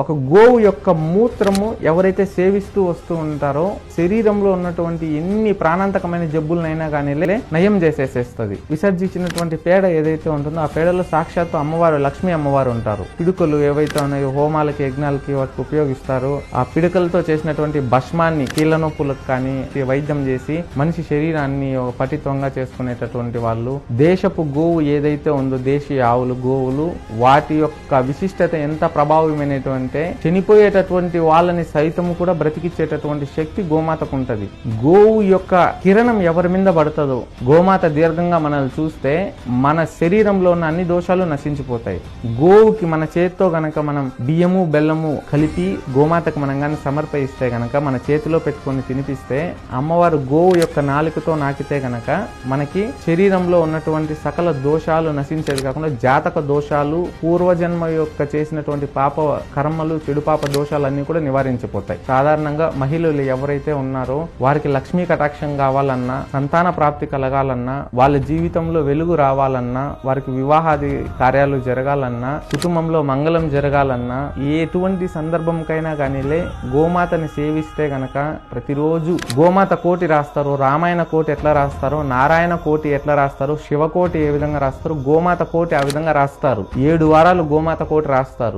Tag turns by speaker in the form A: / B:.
A: ఒక గోవు యొక్క మూత్రము ఎవరైతే సేవిస్తూ వస్తూ ఉంటారో శరీరంలో ఉన్నటువంటి ఎన్ని ప్రాణాంతకమైన జబ్బులనైనా కానీ నయం చేసేసేస్తుంది. విసర్జించినటువంటి పేడ ఏదైతే ఉంటుందో ఆ పేడలో సాక్షాత్తు అమ్మవారు, లక్ష్మీ అమ్మవారు ఉంటారు. పిడుకలు ఏవైతే ఉన్నాయో హోమాలకి, యజ్ఞాలకి వాటికి ఉపయోగిస్తారో ఆ పిడుకలతో చేసినటువంటి భస్మాన్ని కీళ్ళ నొప్పులకు కానీ వైద్యం చేసి మనిషి శరీరాన్ని పటిత్వంగా చేసుకునేటటువంటి వాళ్ళు. దేశపు గోవు ఏదైతే ఉందో, దేశీయ ఆవులు, గోవులు, వాటి యొక్క విశిష్టత ఎంత ప్రభావమైనటువంటి చనిపోయేటటువంటి వాళ్ళని సైతము కూడా బ్రతికిచ్చేటటువంటి శక్తి గోమాతకు ఉంటది. గోవు యొక్క కిరణం ఎవరి మీద పడుతుందో, గోమాత దీర్ఘంగా మనల్ని చూస్తే మన శరీరంలో ఉన్న అన్ని దోషాలు నశించిపోతాయి. గోవుకి మన చేతితో గనక మనం బియ్యము బెల్లము కలిపి గోమాతకు మనం గాని సమర్పిస్తే గనక, మన చేతిలో పెట్టుకొని తినిపిస్తే, అమ్మవారు గోవు యొక్క నాలుకతో నాకితే గనక మనకి శరీరంలో ఉన్నటువంటి సకల దోషాలు నశించేది కాకుండా జాతక దోషాలు, పూర్వజన్మ యొక్క చేసినటువంటి పాప కర్మలు, చెడు పాప దోషాలన్నీ కూడా నివారించిపోతాయి. సాధారణంగా మహిళలు ఎవరైతే ఉన్నారో వారికి లక్ష్మీ కటాక్షం కావాలన్నా, సంతాన ప్రాప్తి కలగాలన్నా, వాళ్ళ జీవితంలో వెలుగు రావాలన్నా, వారికి వివాహాది కార్యాలు జరగాలన్నా, కుటుంబంలో మంగళం జరగాలన్నా, ఎటువంటి సందర్భంకైనా కానీలే గోమాతని సేవిస్తే గనక ప్రతిరోజు గోమాత కోటి రాస్తారు. రామాయణ కోటి ఎట్లా రాస్తారో, నారాయణ కోటి ఎట్లా రాస్తారో, శివకోటి ఏ విధంగా రాస్తారో, గోమాత కోటి ఆ విధంగా రాస్తారు. 7 వారాలు గోమాత కోటి రాస్తారు.